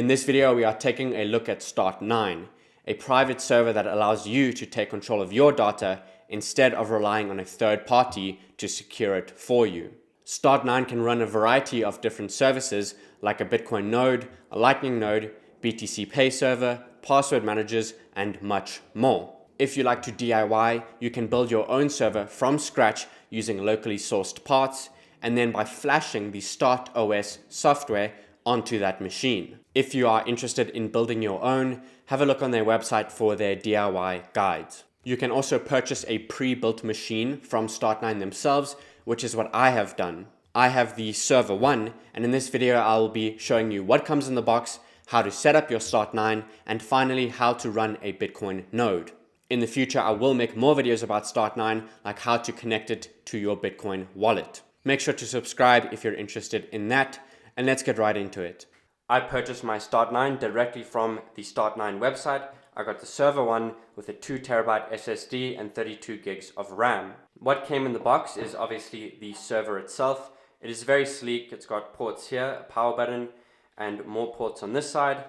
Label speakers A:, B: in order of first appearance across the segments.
A: In this video, we are taking a look at Start9, a private server that allows you to take control of your data instead of relying on a third party to secure it for you. Start9 can run a variety of different services like a Bitcoin node, a Lightning node, BTC Pay server, password managers, and much more. If you like to DIY, you can build your own server from scratch using locally sourced parts, and then by flashing the StartOS software onto that machine. If you are interested in building your own, have a look on their website for their DIY guides. You can also purchase a pre-built machine from Start9 themselves, which is what I have done. I have the server 1, and in this video I will be showing you what comes in the box, how to set up your Start9, and finally how to run a Bitcoin node. In the future, I will make more videos about Start9, like how to connect it to your Bitcoin wallet. Make sure to subscribe if you're interested in that, and let's get right into it. I purchased my Start9 directly from the Start9 website. I got the server 1 with a 2TB SSD and 32 gigs of RAM. What came in the box is obviously the server itself. It is very sleek. It's got ports here, a power button, and more ports on this side.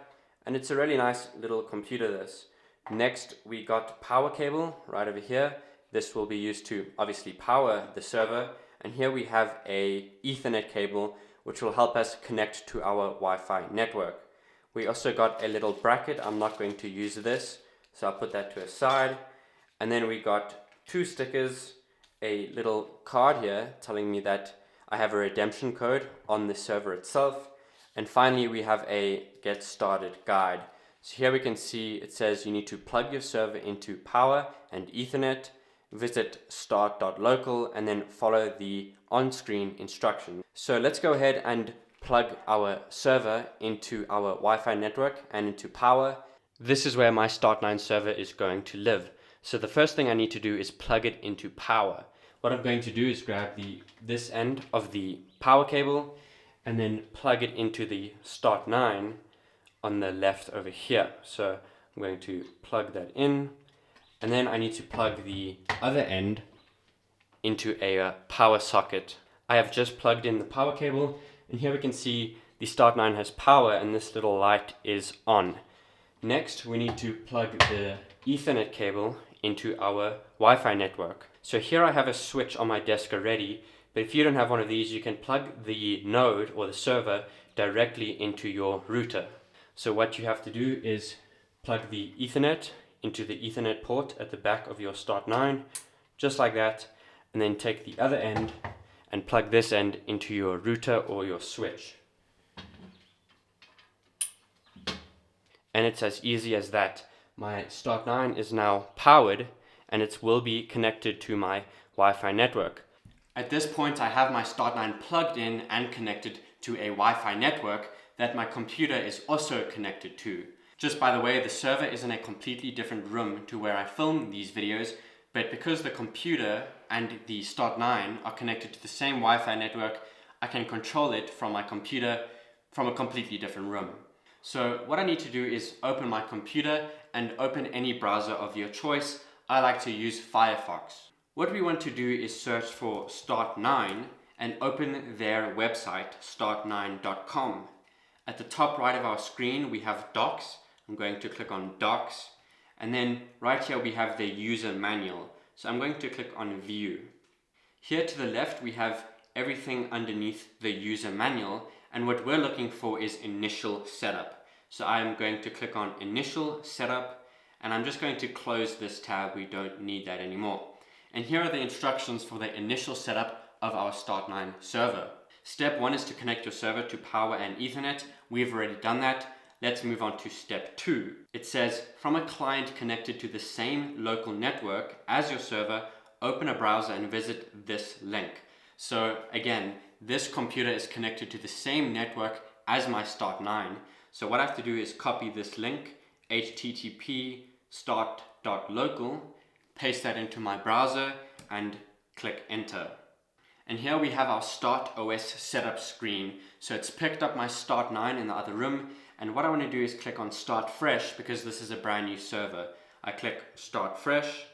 A: And it's a really nice little computer, this. Next, we got power cable right over here. This will be used to obviously power the server. And here we have a Ethernet cable, which will help us connect to our Wi-Fi network. We also got a little bracket. I'm not going to use this, so I'll put that to a side. And then we got 2 stickers, a little card here telling me that I have a redemption code on the server itself. And finally, we have a get started guide. So here we can see it says you need to plug your server into power and Ethernet, visit start.local, and then follow the on-screen instructions. So let's go ahead and plug our server into our Wi-Fi network and into power. This is where my Start9 server is going to live. So the first thing I need to do is plug it into power. What I'm going to do is grab this end of the power cable and then plug it into the Start9 on the left over here. So I'm going to plug that in, and then I need to plug the other end into a power socket. I have just plugged in the power cable, and here we can see the Start9 has power and this little light is on. Next, we need to plug the Ethernet cable into our Wi-Fi network. So here I have a switch on my desk already, but if you don't have one of these, you can plug the node or the server directly into your router. So what you have to do is plug the Ethernet into the Ethernet port at the back of your Start9, just like that, and then take the other end and plug this end into your router or your switch. And it's as easy as that. My Start9 is now powered and it will be connected to my Wi-Fi network. At this point, I have my Start9 plugged in and connected to a Wi-Fi network that my computer is also connected to. Just by the way, the server is in a completely different room to where I film these videos, but because the computer and the Start9 are connected to the same Wi-Fi network, I can control it from my computer from a completely different room. So what I need to do is open my computer and open any browser of your choice. I like to use Firefox. What we want to do is search for Start9 and open their website, start9.com. At the top right of our screen, we have Docs. I'm going to click on Docs. And then right here, we have the user manual. So I'm going to click on View. Here to the left, we have everything underneath the user manual. And what we're looking for is Initial Setup. So I'm going to click on Initial Setup. And I'm just going to close this tab. We don't need that anymore. And here are the instructions for the initial setup of our Start9 server. Step 1 is to connect your server to power and Ethernet. We've already done that. Let's move on to step 2. It says, from a client connected to the same local network as your server, open a browser and visit this link. So again, this computer is connected to the same network as my Start9. So what I have to do is copy this link, http start.local, paste that into my browser and click enter. And here we have our StartOS setup screen. So it's picked up my Start9 in the other room. And what I want to do is click on Start Fresh because this is a brand new server. I click Start Fresh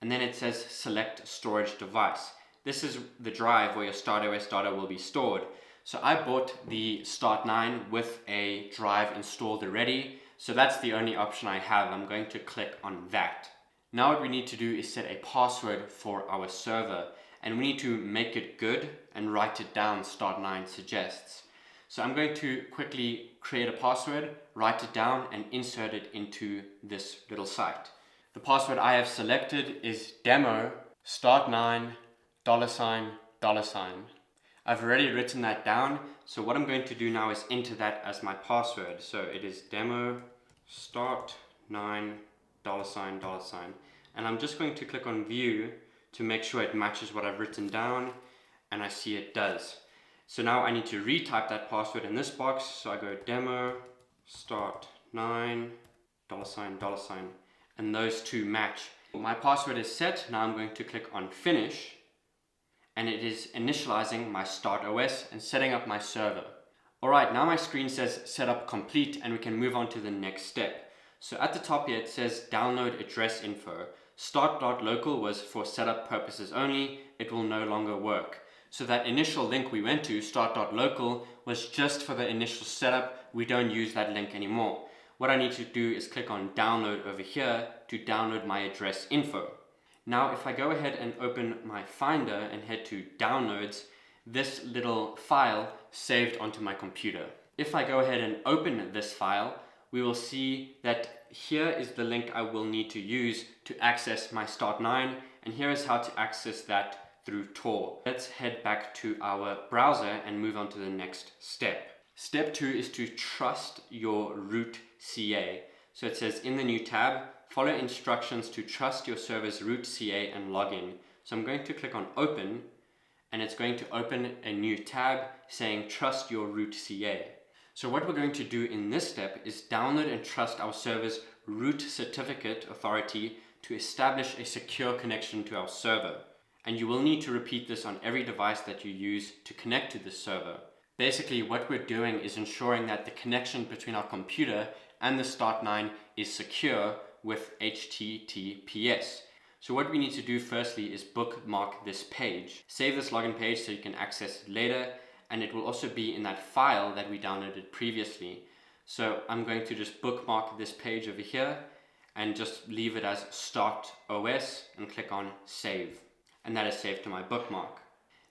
A: and then it says select storage device. This is the drive where your StartOS data will be stored. So I bought the Start9 with a drive installed already. So that's the only option I have. I'm going to click on that. Now what we need to do is set a password for our server, and we need to make it good and write it down, Start9 suggests. So I'm going to quickly create a password, write it down, and insert it into this little site. The password I have selected is demo start9 $$. I've already written that down, so what I'm going to do now is enter that as my password. So it is demo start9 $$, and I'm just going to click on view to make sure it matches what I've written down, and I see it does. So now I need to retype that password in this box. So I go demo start9 $$, and those two match. My password is set. Now I'm going to click on finish, and it is initializing my StartOS and setting up my server. Alright, now my screen says setup complete, and we can move on to the next step. So at the top here it says download address info. Start.local was for setup purposes only. It will no longer work. So that initial link we went to, start.local, was just for the initial setup. We don't use that link anymore. What I need to do is click on download over here to download my address info. Now if I go ahead and open my Finder and head to downloads, this little file saved onto my computer. If I go ahead and open this file, we will see that here is the link I will need to use to access my Start9, and here is how to access that through Tor. Let's head back to our browser and move on to the next step. Step 2 is to trust your root CA. So it says in the new tab, follow instructions to trust your server's root CA and login. So I'm going to click on open, and it's going to open a new tab saying trust your root CA. So what we're going to do in this step is download and trust our server's root certificate authority to establish a secure connection to our server. And you will need to repeat this on every device that you use to connect to this server. Basically, what we're doing is ensuring that the connection between our computer and the Start9 is secure with HTTPS. So what we need to do firstly is bookmark this page. Save this login page so you can access it later, and it will also be in that file that we downloaded previously. So I'm going to just bookmark this page over here and just leave it as StartOS and click on save. And that is saved to my bookmark.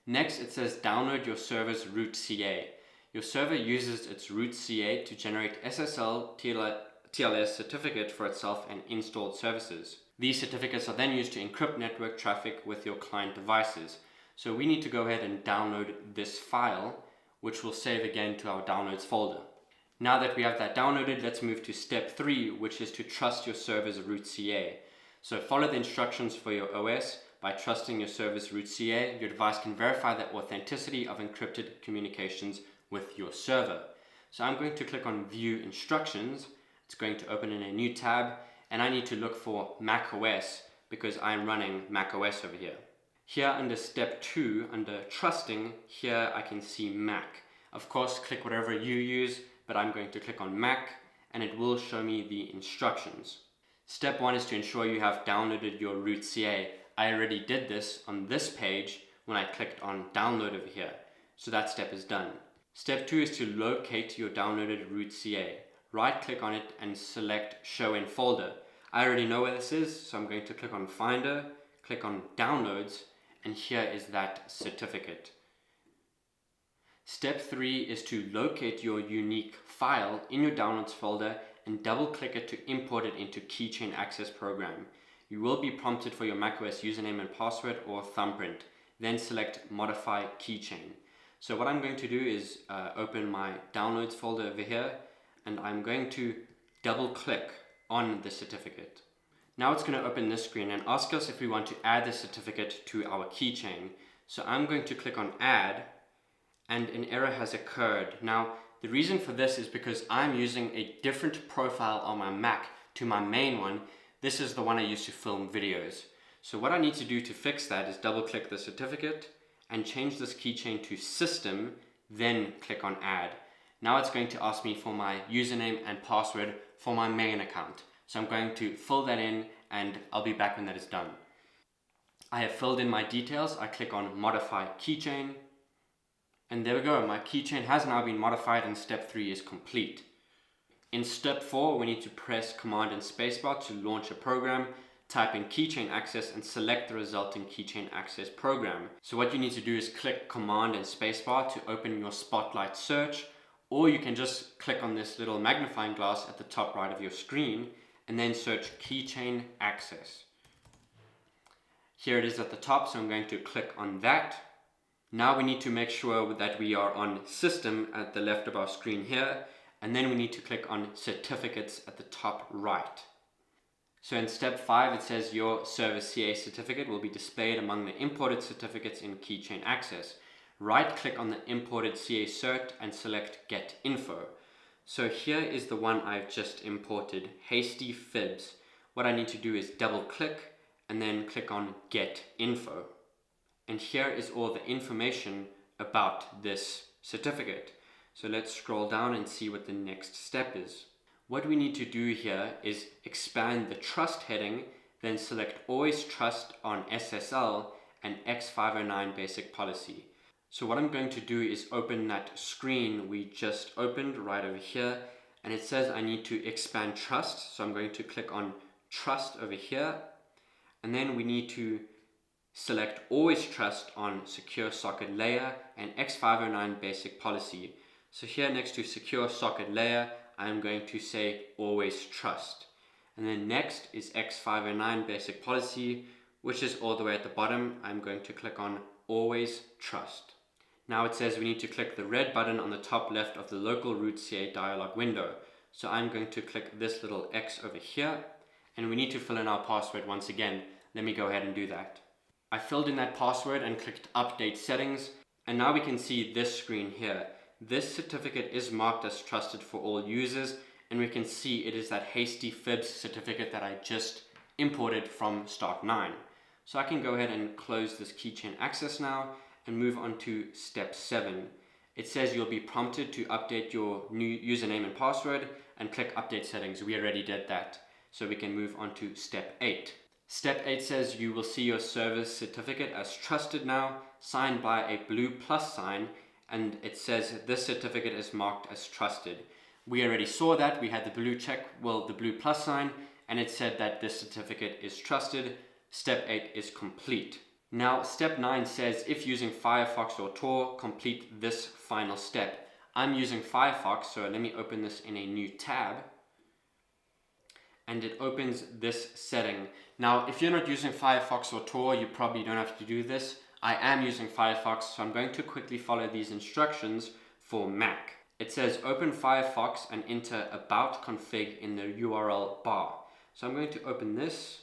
A: Next, it says download your server's root CA. Your server uses its root CA to generate SSL TLS certificate for itself and installed services. These certificates are then used to encrypt network traffic with your client devices. So we need to go ahead and download this file, which will save again to our downloads folder. Now that we have that downloaded, let's move to step 3, which is to trust your server's root CA. So follow the instructions for your OS. By trusting your server's root CA, your device can verify the authenticity of encrypted communications with your server. So I'm going to click on View Instructions. It's going to open in a new tab, and I need to look for Mac OS because I'm running Mac OS over here. Here under step 2, under Trusting, here I can see Mac. Of course, click whatever you use, but I'm going to click on Mac, and it will show me the instructions. Step 1 is to ensure you have downloaded your root CA. I already did this on this page when I clicked on download over here. So that step is done. Step 2 is to locate your downloaded root CA. Right click on it and select show in folder. I already know where this is, so I'm going to click on Finder, click on downloads, and here is that certificate. Step 3 is to locate your unique file in your downloads folder and double click it to import it into Keychain Access Program. You will be prompted for your macOS username and password or thumbprint. Then select Modify Keychain. So what I'm going to do is open my downloads folder over here, and I'm going to double click on the certificate. Now it's going to open this screen and ask us if we want to add the certificate to our keychain. So I'm going to click on Add, and an error has occurred. Now the reason for this is because I'm using a different profile on my Mac to my main one. This is the one I use to film videos. So what I need to do to fix that is double click the certificate and change this keychain to System, then click on Add. Now it's going to ask me for my username and password for my main account. So I'm going to fill that in, and I'll be back when that is done. I have filled in my details. I click on Modify Keychain, And there we go, my keychain has now been modified and step 3 is complete. In step 4, we need to press Command and Spacebar to launch a program, type in keychain access and select the resulting keychain access program. So what you need to do is click Command and Spacebar to open your Spotlight search, or you can just click on this little magnifying glass at the top right of your screen and then search keychain access. Here it is at the top, so I'm going to click on that. Now we need to make sure that we are on System at the left of our screen here, and then we need to click on Certificates at the top right. So in step 5 it says your service CA certificate will be displayed among the imported certificates in keychain access. Right click on the imported CA cert and select Get Info. So here is the one I've just imported, Hasty Fibs. What I need to do is double click and then click on Get Info. And here is all the information about this certificate. So let's scroll down and see what the next step is. What we need to do here is expand the trust heading, then select Always Trust on SSL and X509 basic policy. So what I'm going to do is open that screen we just opened right over here, and it says I need to expand trust. So I'm going to click on Trust over here, and then we need to select Always Trust on Secure Socket Layer and X509 basic policy. So here next to Secure Socket Layer, I'm going to say Always Trust. And then next is X509 basic policy, which is all the way at the bottom. I'm going to click on Always Trust. Now it says we need to click the red button on the top left of the local root CA dialog window. So I'm going to click this little X over here, and we need to fill in our password once again. Let me go ahead and do that. I filled in that password and clicked Update Settings, and now we can see this screen here. This certificate is marked as trusted for all users, and we can see it is that Hasty Fibs certificate that I just imported from Start9. So I can go ahead and close this keychain access now and move on to step 7. It says you'll be prompted to update your new username and password and click Update Settings. We already did that. So we can move on to step 8. Step 8 says you will see your service certificate as trusted now, signed by a blue plus sign, and it says this certificate is marked as trusted. We already saw that. We had the blue check, well, the blue plus sign, and it said that this certificate is trusted. Step 8 is complete. Now, step 9 says if using Firefox or Tor, complete this final step. I'm using Firefox, so let me open this in a new tab. And it opens this setting. Now, if you're not using Firefox or Tor, you probably don't have to do this. I am using Firefox, so I'm going to quickly follow these instructions for Mac. It says open Firefox and enter about config in the URL bar. So I'm going to open this,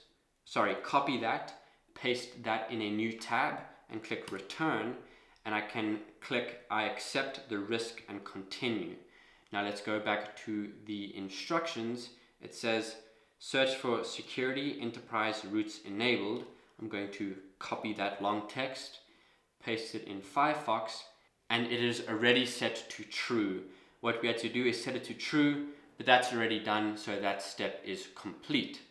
A: copy that, paste that in a new tab and click return, and I can click I accept the risk and continue. Now let's go back to the instructions. It says search for security enterprise routes enabled. I'm going to copy that long text, paste it in Firefox, and it is already set to true. What we had to do is set it to true, but that's already done, so that step is complete.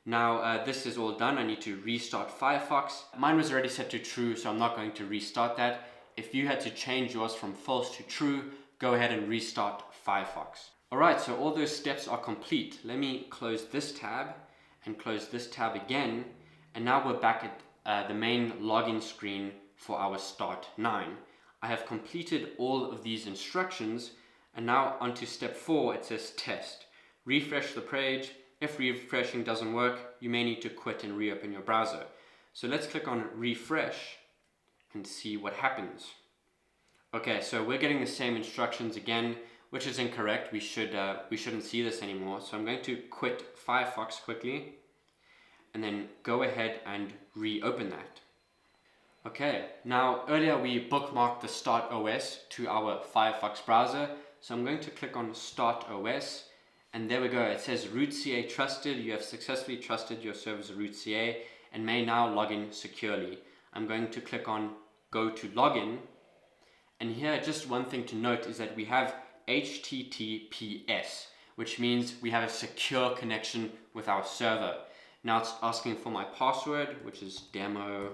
A: Now this is all done. I need to restart Firefox. Mine was already set to true, so I'm not going to restart that. If you had to change yours from false to true, go ahead and restart Firefox. Alright, so all those steps are complete. Let me close this tab and close this tab again, and now we're back at the main login screen for our Start9. I have completed all of these instructions, and now onto step 4. It says test. Refresh the page. If refreshing doesn't work, you may need to quit and reopen your browser. So let's click on refresh and see what happens. Okay, so we're getting the same instructions again, which is incorrect. We shouldn't see this anymore. So I'm going to quit Firefox quickly and then go ahead and reopen that. Okay, now earlier we bookmarked the StartOS to our Firefox browser. So I'm going to click on StartOS. And there we go. It says root CA trusted. You have successfully trusted your server's root CA and may now log in securely. I'm going to click on go to login. And here, just one thing to note is that we have HTTPS, which means we have a secure connection with our server. Now it's asking for my password, which is demo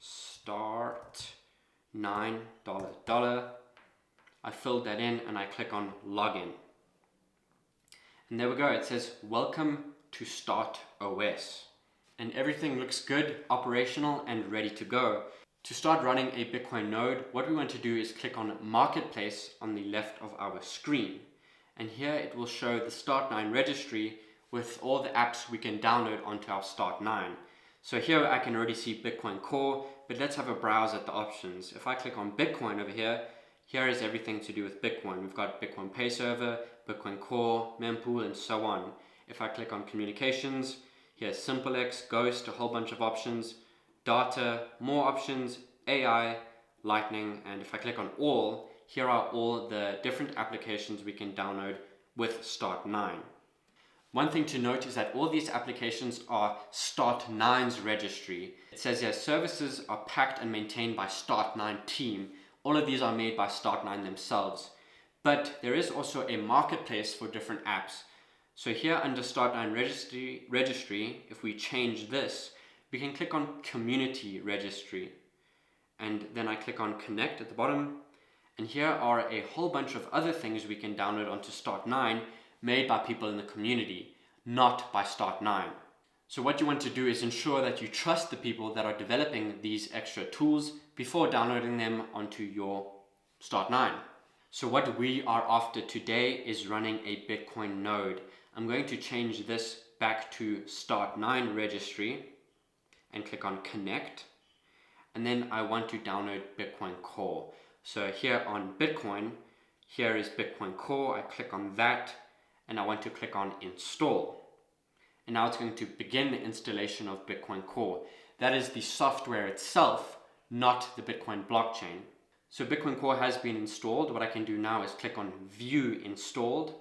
A: start9. $9. I filled that in and I click on login. And there we go. It says, welcome to StartOS. And everything looks good, operational, and ready to go. To start running a Bitcoin node, what we want to do is click on Marketplace on the left of our screen. And here it will show the Start9 registry with all the apps we can download onto our Start9. So here I can already see Bitcoin Core, but let's have a browse at the options. If I click on Bitcoin over here, here is everything to do with Bitcoin. We've got Bitcoin Pay Server, Bitcoin Core, mempool, and so on. If I click on Communications, here's SimpleX, Ghost, a whole bunch of options, Data, more options, AI, Lightning, and if I click on All, here are all the different applications we can download with Start9. One thing to note is that all these applications are Start9's registry. It says here, services are packed and maintained by Start9 team. All of these are made by Start9 themselves. But there is also a marketplace for different apps. So here under Start9 registry, if we change this, we can click on Community Registry. And then I click on Connect at the bottom. And here are a whole bunch of other things we can download onto Start9 made by people in the community, not by Start9. So what you want to do is ensure that you trust the people that are developing these extra tools before downloading them onto your Start9. So what we are after today is running a Bitcoin node. I'm going to change this back to Start9 registry and click on Connect. And then I want to download Bitcoin Core. So here on Bitcoin, here is Bitcoin Core. I click on that and I want to click on Install. And now it's going to begin the installation of Bitcoin Core. That is the software itself, not the Bitcoin blockchain. So Bitcoin Core has been installed. What I can do now is click on View Installed,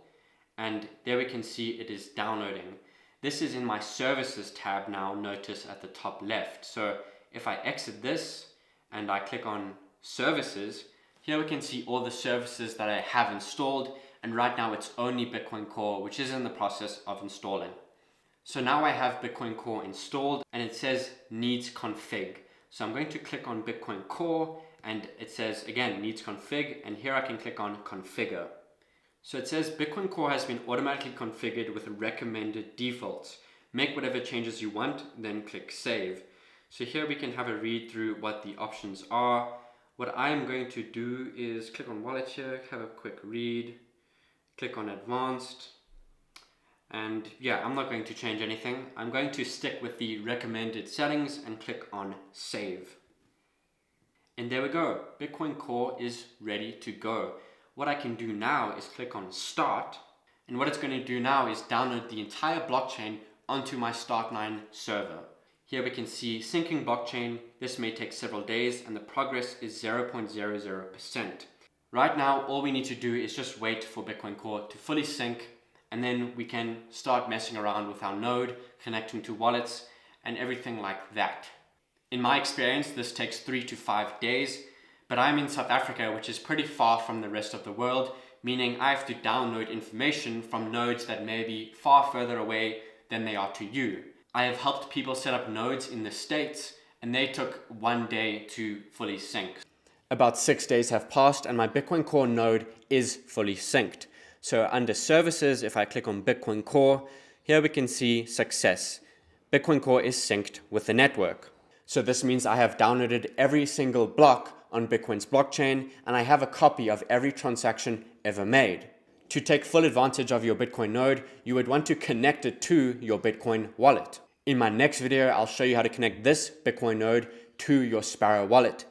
A: and there we can see it is downloading. This is in my Services tab now, notice at the top left. So if I exit this and I click on Services, here we can see all the services that I have installed, and right now it's only Bitcoin Core, which is in the process of installing. So now I have Bitcoin Core installed and it says needs config. So I'm going to click on Bitcoin Core and it says again needs config, and here I can click on configure. So it says Bitcoin Core has been automatically configured with recommended defaults. Make whatever changes you want, then click save. So here we can have a read through what the options are. What I am going to do is click on wallet here, have a quick read, click on advanced. And yeah, I'm not going to change anything. I'm going to stick with the recommended settings and click on save. And there we go. Bitcoin Core is ready to go. What I can do now is click on start. And what it's going to do now is download the entire blockchain onto my Start9 server. Here we can see syncing blockchain. This may take several days and the progress is 0.00%. Right now, all we need to do is just wait for Bitcoin Core to fully sync, and then we can start messing around with our node, connecting to wallets and everything like that. In my experience, this takes 3 to 5 days, but I'm in South Africa, which is pretty far from the rest of the world, meaning I have to download information from nodes that may be far further away than they are to you. I have helped people set up nodes in the States, and they took 1 day to fully sync. About 6 days have passed and my Bitcoin Core node is fully synced. So under services, if I click on Bitcoin Core, here we can see success. Bitcoin Core is synced with the network. So this means I have downloaded every single block on Bitcoin's blockchain, and I have a copy of every transaction ever made. To take full advantage of your Bitcoin node, you would want to connect it to your Bitcoin wallet. In my next video, I'll show you how to connect this Bitcoin node to your Sparrow wallet.